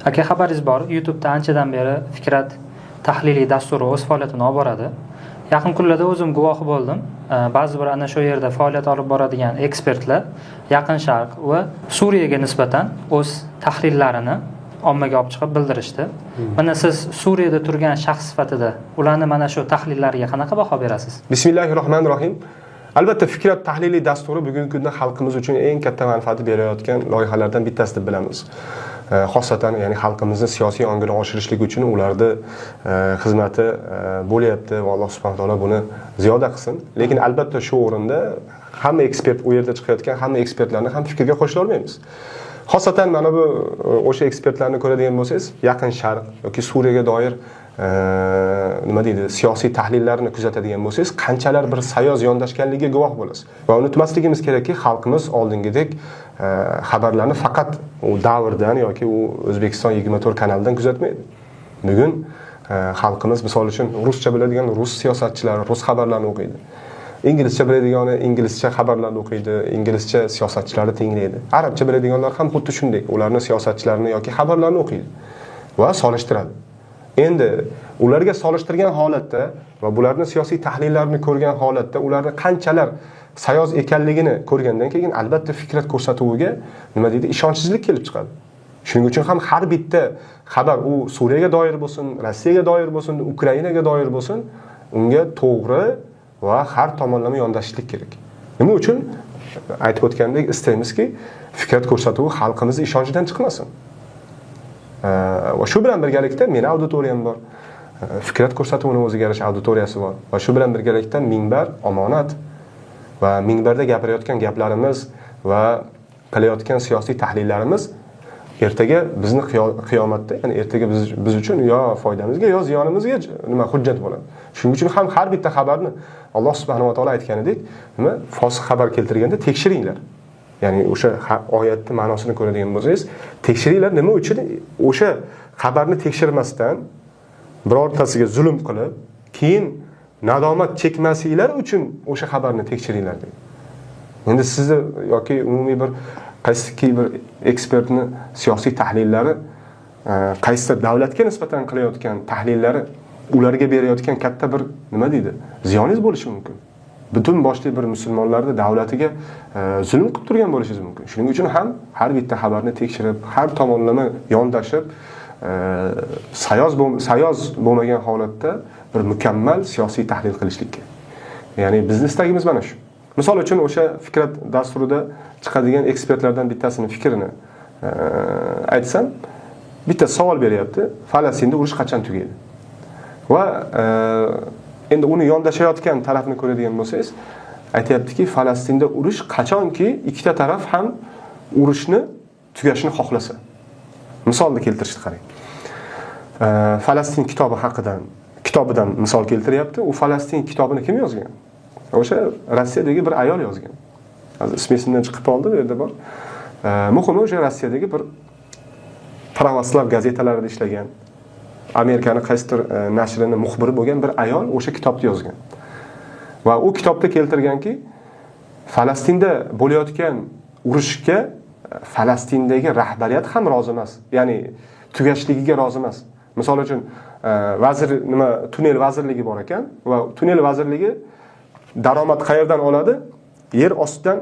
Aka, xabaringiz bor, YouTube'da anchadan beri Fikrat tahliliy dasturi o'z faoliyatini olib boradi. Yaqin kunlarda o'zim guvohi bo'ldim. Ba'zi bir ana shu yerda faoliyat olib boradigan ekspertlar Yaqin Sharq va Suriyaga nisbatan o'z tahlillarini ommaga olib chiqib bildirishdi. Mana siz Suriyada turgan shaxs sifatida ularni mana shu tahlillariga qanaqa baho berasiz? Bismillahirrohmanirrohim. Albatta Fikrat tahliliy dasturi bugungi kunda xalqimiz uchun eng katta manfaat berayotgan loyihalardan bittasi deb bilamiz. Xosatan ya'ni xalqimizni siyosiy ongini oshirishlik uchun ularda xizmati bo'lyapti va Alloh subhanahu va taolo buni ziyoda qilsin. Lekin albatta shu o'rinda hamma ekspert u yerda chiqayotgan hamma ekspertlarni ham fikrga qo'shila olmaymiz. Xosatan mana bu o'sha ekspertlarni ko'radigan bo'lsangiz, Yaqin Sharq yoki Suriyaga doir nima deydi, siyosiy tahlillarni kuzatadigan bo'lsangiz, qanchalar bir sayoz yondashganligiga guvoh bo'lasiz. Va unutmasligimiz kerakki, xalqimiz oldingidek xabarlarni faqat u davrdan yoki u O'zbekiston 24 kanalidan kuzatmaydi. Bugun xalqimiz misol uchun ruscha biladigan rus siyosatchilari rus xabarlarni o'qiydi. Inglizcha biladiganlar inglizcha xabarlarni o'qiydi, inglizcha siyosatchilarni tinglaydi. Arabcha biladiganlar ham xuddi shunday, ularning siyosatchilarini yoki xabarlarni o'qiydi va solishtiradi. Endi ularga solishtirgan holatda va bularning siyosiy tahlillarini ko'rgan holatda ularni qanchalar sayoz ekanligini ko'rgandan keyin albatta Fikrat ko'rsatuviga nima deydi, ishonchsizlik kelib chiqadi. Shuning uchun ham har bitta xabar u Suriyaga doir bo'lsin, Rossiyaga doir bo'lsin, Ukrainaga doir bo'lsin, unga to'g'ri va har tomonlama yondashishlik kerak. Nima uchun? Aytib o'tgandek istaymizki, Fikrat ko'rsatuvi xalqimizning ishonchidan chiqmasin. Va shu bilan birgalikda meni auditoriyam bor. Fikrat ko'rsatuvining o'ziga yarasha auditoriyasi bor. Va shu bilan birgalikda minbar omonat va minbarda gapirayotgan gaplarimiz va qilayotgan siyosiy tahlillarimiz ertaga bizni qiyomatda, ya'ni ertaga biz uchun yo foydamizga yo ziyonimizga nima hujjat bo'ladi. Shuning uchun ham har bitta xabarni Alloh subhanahu va taolo aytganidek, nima fosiq xabar keltirganda tekshiringlar. Ya'ni o'sha oyatning ma'nosini ko'radigan bo'lsangiz, tekshiringlar. Nima uchun? O'sha xabarni tekshirmasdan birortasiga zulm qilib, keyin nadomat chekmasinglar uchun o'sha xabarni tekshiringlar deydi. Endi sizni yoki umumiy bir qaysi bir ekspertni siyosiy tahlillari, qaysi davlatga nisbatan qilayotgan tahlillari ularga berayotgan katta bir nima deydi, ziyoningiz bo'lishi mumkin. Butun boshli bir musulmonlarning davlatiga zulm qilib turgan bo'lishingiz mumkin. Shuning uchun ham har bitta xabarni tekshirib, har tomonlama yondashib, sayoz bo'lmagan holatda bir mukammal siyosiy tahlil qilishlik kerak. Ya'ni bizning istagimiz mana shu. Misol uchun o'sha Fikrat dasturida chiqadigan ekspertlardan bittasini fikrini aytsam, bitta savol beryapti. Falastinda urush qachon tugaydi? Va endi uni yondashayotgan tarafni ko'radigan bo'lsangiz, aytayaptiki, Falastinda urush qachonki ikkita taraf ham urushni tugashini xohlasa. Misolni keltirishni qarang. Falastin kitobidan misol keltiryapti. U Falastin kitobini kim yozgan? O'sha Rossiyadagi bir ayol yozgan. Hozir ismi esimdan chiqib qoldi, bu yerda bor. Muhimi o'sha Rossiyadagi bir pravoslav gazetalarida ishlagan, Amerikaning qaysidir nashrining muxbiri bo'lgan bir ayol o'sha kitobni yozgan. Va u kitobda keltirganki, Falastinda bo'layotgan urushga Falastindagi rahbariyat ham rozi emas. Ya'ni tugashligiga rozi emas. Misol uchun tunnel vazirligi bor ekan va tunnel vazirligi daromad qayerdan oladi? Yer ostidan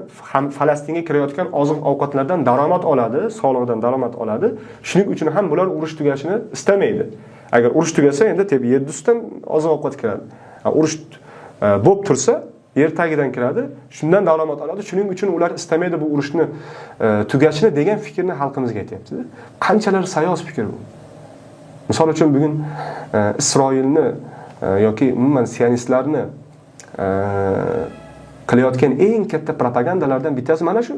Falastinga kirayotgan oziq-ovqatlardan daromad oladi, soliqdan daromad oladi. Shuning uchun ham bular urush tugashini istamaydi. Agar urush tugasa, endi yer ustidan oziq-ovqat kiradi. Urush bo'lib tursa, yer tagidan kiradi, shundan daromad oladi. Shuning uchun ular istamaydi bu urushni tugashini degan fikrni xalqimizga aytayapti. Qanchalar sayoz fikr bu. Misol uchun bugun Isroilni yoki umuman sionistlarni qilayotgan eng katta propagandalardan bittasi mana shu.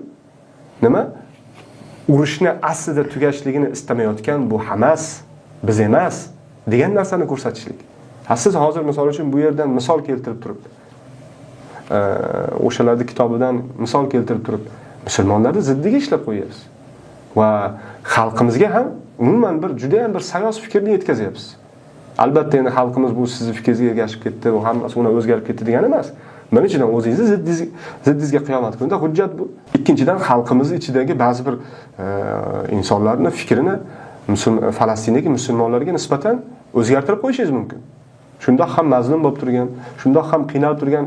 Nima? Urushni aslida tugashligini istamayotgan bu Hamas, biz emas degan narsani ko'rsatishlik. Siz hozir misol uchun bu yerdan misol keltirib turib, o'shalarning kitobidan misol keltirib turib, musulmonlarning ziddiga ishlab qo'yasiz. Va xalqimizga ham umuman juda ham bir sayoz fikrni yetkazyapsiz. Albatta endi xalqimiz bu sizning fikringizga ergashib ketdi, u hammasi uni o'zgarib ketdi degani emas. Birinchidan o'zingizni ziddingizga qiyomat kunida hujjat bu. Ikkinchidan xalqimiz ichidagi ba'zi bir insonlarning fikrini Falastindagi musulmonlarga nisbatan o'zgartirib qo'yishingiz mumkin. Shundoq ham mazlum bo'lib turgan, shundoq ham qiynalib turgan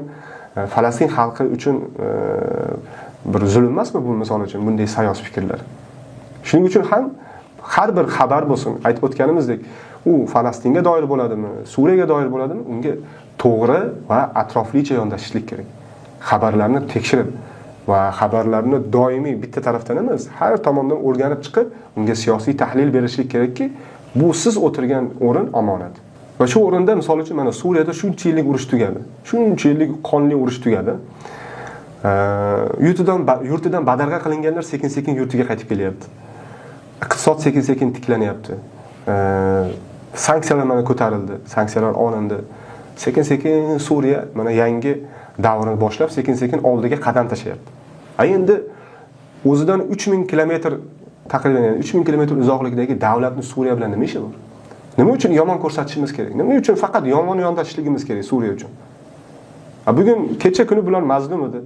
Falastin xalqi uchun bir zulm emasmi bu misol uchun bunday sayoz fikrlar? Shuning uchun ham har bir xabar bo'lsin, aytib o'tganimizdek, u Falastinga doir bo'ladimi, Suriyaga doir bo'ladimi, unga to'g'ri va atroflicha yondashishlik kerak. Xabarlarni tekshirib va xabarlarni doimiy bitta tarafdan emas, har tomondan o'rganib chiqib, unga siyosiy tahlil berishlik kerakki, bu siz o'tirgan o'rin omonat. Va shu o'rinda misol uchun mana Suriyada shuncha yillik urush tugadi. Shuncha yillik qonli urush tugadi. Yurtidan badarg'a qilinganlar sekin-sekin yurtiga qaytib kelyapti. Iqtisod sekin-sekin tiklanyapti. Sanksiyalar mana ko'tarildi, sanksiyalar olindi. Sekin-sekin Suriya mana yangi davrini boshlab, sekin-sekin oldiga qadam tashlayapti. Endi o'zidan 3000 kilometr taqriban 3000 kilometr uzoqlikdagi davlatni Suriya bilan nima ishi bor? Nima uchun yomon ko'rsatishimiz kerak? Nima uchun faqat yomon yondashishligimiz kerak Suriya uchun? Bugun kecha kuni bular mazlum edi.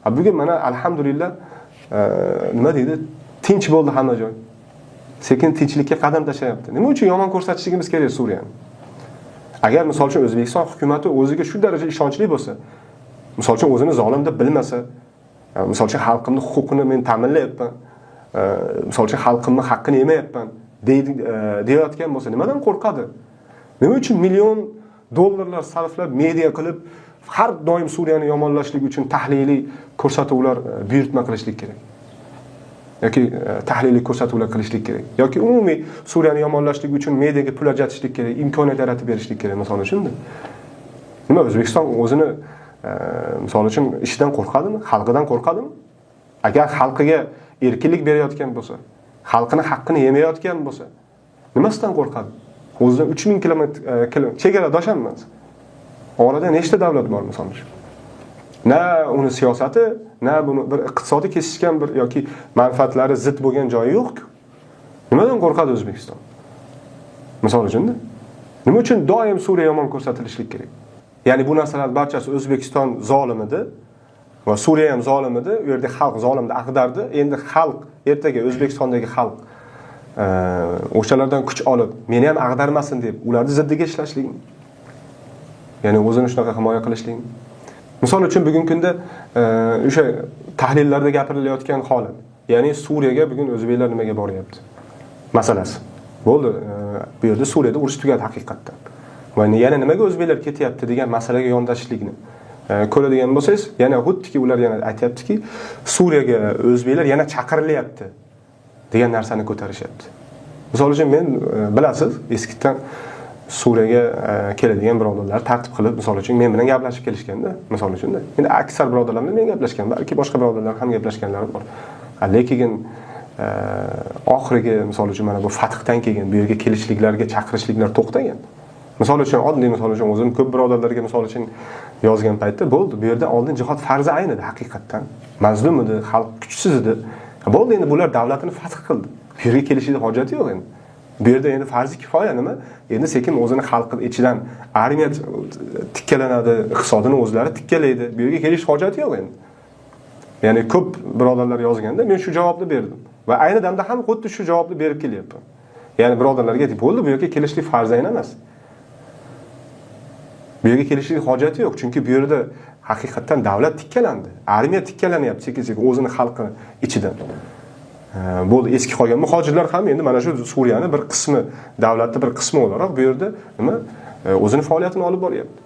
Bugun mana alhamdulillah nima deydi? Tinch bo'ldi hamma joy. Sekin tinchlikka qadam tashlayapti. Nima uchun yomon ko'rsatishligimiz kerak Suriyani? Agar misol uchun O'zbekiston hukumatı o'ziga shu darajada ishonchli bo'lsa, misol uchun o'zini zolim deb bilmasa, misol uchun xalqimning huquqini men ta'minlayapman, misol uchun xalqimning haqqini yemayapman deyotgan bo'lsa, nimadan qo'rqadi? Nima uchun million dollarlar sarflab media qilib har doim Suriyani yomonlashlik uchun tahliliy ko'rsatuvlar buyurtma qilishlik kerak? Yoki tahliliy ko'rsatuvlar qilishlik kerak. Yoki umumiy Suriyani yomonlashlik uchun mediaga pul ajratishlik kerak, imkoniyat yaratib berishlik kerak, misol uchun. Nima O'zbekiston o'zini misol uchun ishdan qo'rqadimi? Xalqidan qo'rqadimi? Agar xalqiga erkinlik berayotgan bo'lsa, xalqini haqqini yemayotgan bo'lsa, nimasidan qo'rqadi? O'zidan 3000 kilometr chegaradosh emas. Orada nechta davlat bor misol uchun? Na uni siyosati, na buni bir iqtisodiy kesishgan bir yoki manfaatlari zid bo'lgan joyi yo'q-ku. Nimadan qo'rqadi O'zbekiston? Misol uchun, nima uchun doim Suriya yomon ko'rsatilishlik kerak? Ya'ni bu narsalar barchasi O'zbekiston zolim edi va Suriya ham zolim edi. U yerda xalq zolimni ag'dardi. Endi xalq ertaga O'zbekistondagi xalq o'shalardan kuch olib, meni ham ag'darmasin deb ularni ziddiga ishlashlik. Ya'ni o'zini shunaqa himoya qilishlik. Misol uchun bugungi kunda o'sha tahlillarda gapirilayotgan holat. Ya'ni Suriyaga bugun o'zbeklar nimaga boryapti? Masalasi. Bo'ldi, bu yerda Suriyada urush tugadi haqiqatdan. Va yana nimaga o'zbeklar ketyapti degan masalaga yondashishlikni ko'radigan bo'lsangiz, yana xuddiki ular yana aytayaptiki, Suriyaga o'zbeklar yana chaqirilyapti degan narsani ko'tarishyapti. Misol uchun men bilasiz, eskidan Suriyaga keladigan birodarlar tartib qilib, misol uchun men bilan gaplashib kelishganda, misol uchun endi aksar birodarlar bilan men gaplashgan, balki boshqa birodarlar ham gaplashganlari bor. Lekin oxirgi misol uchun mana bu fathdan keyin bu yerga kelishliklarga chaqirishliklar to'xtagan. Misol uchun oddiy misol uchun o'zim ko'p birodarlarga misol uchun yozgan paytda bo'ldi. Bu yerda oldin jihod farzi ayn edi haqiqatdan. Mazlum edi, xalq kuchsiz edi. Bo'ldi, endi bular davlatini fath qildi. Bu yerga kelishning hojati yo'q endi. Bu yerda endi farzi kifoya nima? Endi sekin o'zini xalqi ichidan armiya tikkalanadi, iqtisodini o'zlari tikkalaydi. Bu yerga kelish hojati yo'q endi. Ya'ni ko'p birodarlar yozganda men shu javobni berdim va ayni damda ham xuddi shu javobni berib kelyapman. Ya'ni birodarlarga aytib, bo'ldi, bu yerga kelishlik farz ayn emas. Bu yerga kelishlik hojati yo'q, chunki bu yerda haqiqatdan davlat tikkalandi. Armiya tikkalanyapti sekin-sekin o'zini xalqi ichidan. Bo'ldi, eski qolgan muhojirlar ham endi mana shu Suriyani bir qismi, davlatning bir qismi o'laroq bu yerda nima o'zini faoliyatini olib boryapti.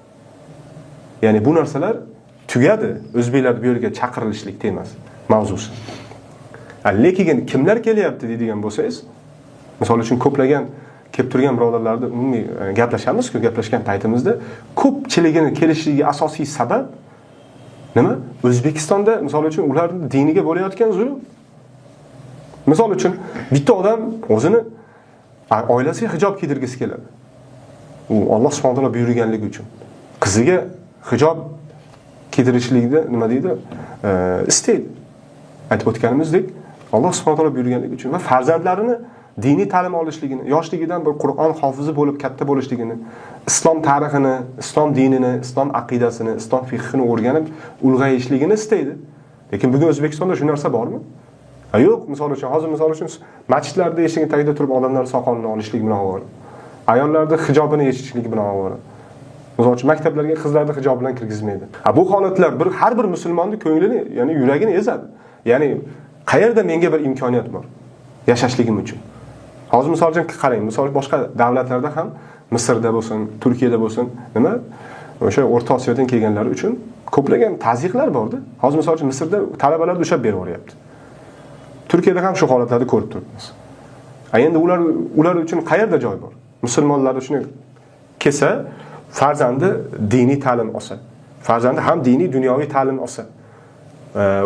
Ya'ni bu narsalar tugadi. O'zbeklar bu yerga chaqirilishlik emas mavzusi. Lekin kimlar kelyapti deydigan bo'lsangiz, misol uchun ko'plagan kelib turgan birodarlarni umumiy gaplashamiz-ku, gaplashgan paytimizda ko'pchiligini kelishiga asosiy sabab nima? O'zbekistonda misol uchun ularning diniga bo'layotgan zulm. Misol uchun bitta odam o'zini oilasiga hijob kiydirgisi keladi. U Alloh subhanahu va taolo buyurganligi uchun. Qiziga hijob kiydirishlikni nima deydi? Istaydi. Aytib o'tganimizdek, Alloh subhanahu va taolo buyurganligi uchun va farzandlarini diniy ta'lim olishligini, yoshligidan bir Qur'on hofizi bo'lib katta bo'lishligini, islom tarixini, islom dinini, islom aqidasini, islom fiqhini o'rganib ulg'ayishligini istaydi. Lekin bugun O'zbekistonda shu narsa bormi? Yo'q, misol uchun hozir misol uchun masjidlarda eshigini tagida turib odamlar soqolini olishlik bilan ovora. Ayollarda hijobini yechishlik bilan ovora. Misol uchun maktablarga qizlarni hijob bilan kirgizmaydi. Bu holatlar har bir musulmonning ko'nglini, ya'ni yuragini ezadi. Ya'ni qayerda menga bir imkoniyat bor yashashligim uchun. Hozir misol uchun qarang, misol boshqa davlatlarda ham Misrda bo'lsin, Turkiyada bo'lsin, nima? O'sha O'rta Osiyodan kelganlar uchun ko'plagan tazyiqlar bor-da. Hozir misol uchun Misrda talabalar ushab berib yuryapti. Turkiyada ham shu holatlarni ko'rib turibmiz. Endi ular uchun qayerda joy bor? Musulmonlar uchun kelsa, farzandi diniy ta'lim olsa, farzandi ham diniy dunyoviy ta'lim olsa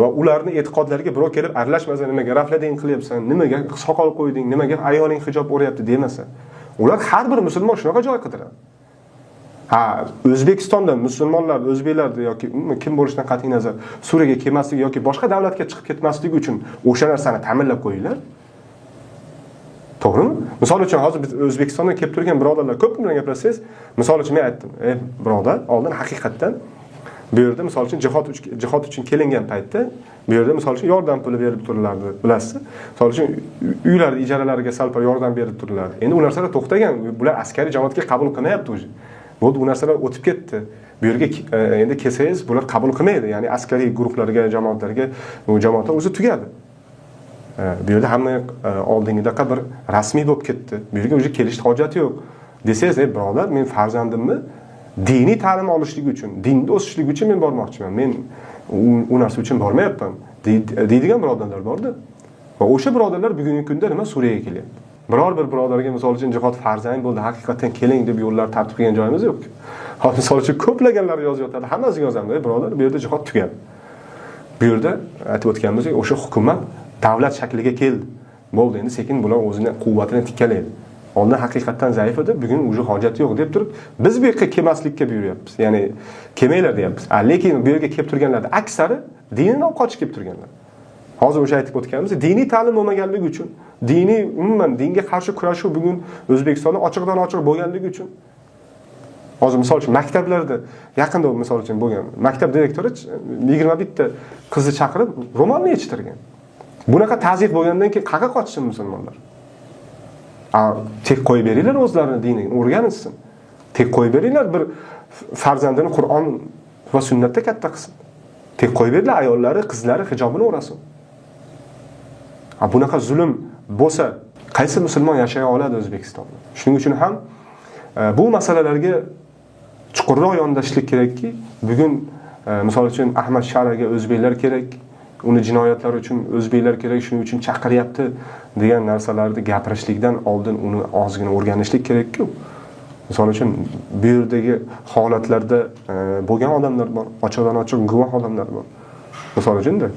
va ularning e'tiqodlariga birov kelib aralashmasa, nimaga raflading qilyapsan, nimaga soqol qo'yding, nimaga ayoling hijob o'rayapti demasa, ular har bir musulmon shunaqa joy qidiradi. O'zbekistonda musulmonlar, o'zbeklar yoki kim bo'lishidan qat'iy nazar Suriyaga kelmasligi yoki boshqa davlatga chiqib ketmasligi uchun o'sha narsani ta'minlab qo'yinglar. To'g'rimi? Misol uchun hozir biz O'zbekistondan kelib turgan birodarlar ko'p bilan gaplashsangiz, misol uchun men aytdim, birodar, oldin haqiqatdan bu yerda misol uchun jihod uchun kelingan paytda bu yerda misol uchun yordam puli berib turilardi, bilasiz. Misol uchun uylar ijaralariga salpar yordam berib turilardi. Endi u narsalar to'xtagan, bular askariy jamoatga qabul qilmayapti o'zi. Bo'ldi, u narsalar o'tib ketdi. Bu yerga endi kelsangiz, bular qabul qilmaydi. Ya'ni askariy guruhlarga, jamoatlarga, u jamoatlar o'zi tugadi. Bu yerda hamma oldingidaqa bir rasmiy bo'lib ketdi. Bu yerga o'zi kelishning hojati yo'q. Desangiz, birodar, men farzandimni diniy ta'lim olishligi uchun, dinda o'sishligi uchun men bormoqchiman. Men u narsa uchun bormayapman deydigan birodarlar bor-da. Va o'sha birodarlar bugungi kunda nima Suriyaga kelyapti. Biror bir birodarga misol uchun jihod farzand bo'ldi, haqiqatan keling deb yo'llar tartib qilgan joyimiz yo'q. Hozir misol uchun ko'plaganlar yozyapti. Hammasi yozamiz, birodar, bu yerda jihod tugadi. Bu yerda aytib o'tganimizdek, o'sha hukumat davlat shakliga keldi. Bo'ldi, endi sekin bular o'zining quvvatini tikkalaydi. Oldin haqiqatan zaif edi, bugun o'sha hojati yo'q deb turib, biz bu yerga kelmaslikka buyuryapmiz. Ya'ni kelmanglar deyapmiz. Lekin bu yerga kelib turganlarning aksari dinidan qochib kelib turganlar. Hozir o'sha aytib o'tganimiz, diniy ta'lim bo'lmaganligi uchun, diniy umuman dinga qarshi kurashuv bugun O'zbekistonda ochiqdan ochiq bo'lganligi uchun. Hozir misol uchun maktablarda yaqinda misol uchun bo'lgan maktab direktori 21 ta qizni chaqirib ro'molni yechtirgan. Bunaqa tazyiq bo'lgandan keyin qayerga qochsin musulmonlar? Tek qo'yib beringlar o'zlarini dinini o'rgansin. Tek qo'yib beringlar, bir farzandini Qur'on va sunnatda katta qilsin. Tek qo'yib beringlar, ayollari, qizlari hijobini o'rasin. Bunaqa zulm bo'lsa, qaysi musulmon yashay oladi O'zbekistonda? Shuning uchun ham bu masalalarga chuqurroq yondashishlik kerakki, bugun misol uchun Ahmad Sharaga o'zbeklar kerak, uni jinoyatlari uchun o'zbeklar kerak, shuning uchun chaqiryapti degan narsalarni gapirishlikdan oldin uni ozgina o'rganishlik kerak-ku. Misol uchun bu yerdagi holatlarda bo'lgan odamlar bor, ochiqdan ochiq guvoh odamlar bor. Misol uchun-da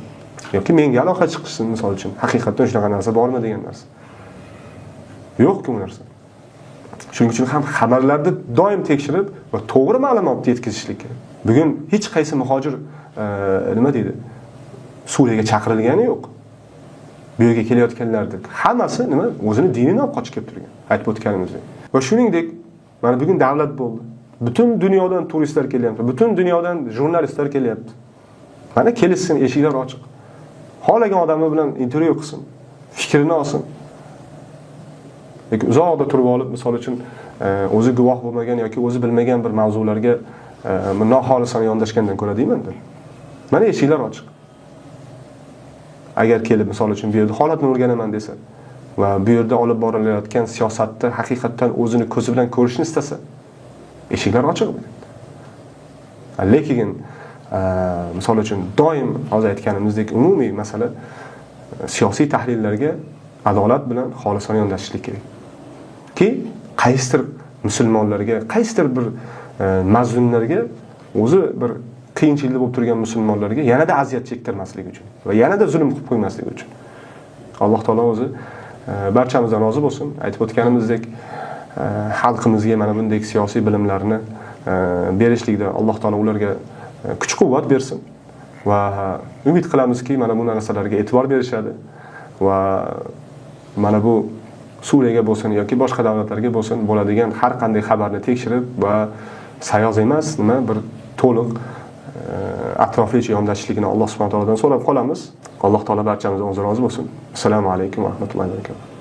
yoki menga aloqa chiqishsin, misol uchun haqiqatan shunaqa narsa bormi degan narsa. Yo'q-ku bu narsa. Shuning uchun ham xabarlarni doim tekshirib va to'g'ri ma'lumotni yetkazishlik kerak. Bugun hech qaysi muhojir nima deydi? Suriyaga chaqirilgani yo'q. Bu yerga kelayotganlarning hammasi nima? O'zini dinini olib qochib kelib turgan. Aytib o'tganimizdek. Va shuningdek, mana bugun davlat bo'ldi. Butun dunyodan turistlar kelyapti. Butun dunyodan jurnalistlar kelyapti. Mana kelishsin, eshiklar ochiq. Xohlagan odamlar bilan intervyu qilsin, fikrini olsin. Lekin uzoqda turib olib, misol uchun o'zi guvoh bo'lmagan yoki o'zi bilmagan bir mavzularga noxolisona yondashgandan ko'ra deyman-da. Mana eshiklar ochiq. Agar kelib misol uchun bu yerda holatni o'rganaman desa va bu yerda olib borilayotgan siyosatda haqiqatan o'zini ko'zi bilan ko'rishni istasa, eshiklar ochiq. Lekin misol uchun doim hozir aytganimizdek umumiy masala siyosiy tahlillarga adolat bilan xolisona yondashishlik kerak. Ki qaysidir musulmonlarga, qaysidir bir mazlumlarga o'zi bir qiyinchilikda bo'lib turgan musulmonlarga yanada aziyat chektirmaslik uchun va yanada zulm qilib qo'ymaslik uchun. Alloh taolo o'zi barchamizdan rozi bo'lsin. Aytib o'tganimizdek, xalqimizga mana bunday siyosiy bilimlarni berishlikda Alloh taolo ularga kuch-quvvat bersin va umid qilamizki, mana bu narsalarga e'tibor berishadi va mana bu Suriyaga bo'lsin yoki boshqa davlatlarga bo'lsin bo'ladigan har qanday xabarni tekshirib va sayoz emas, nima bir to'liq atroflicha yondashishligini Alloh subhanahu va taolodan so'rab qolamiz. Alloh taolo barchamizdan o'zi rozi bo'lsin. Assalomu alaykum va rahmatullohi va barakatuh.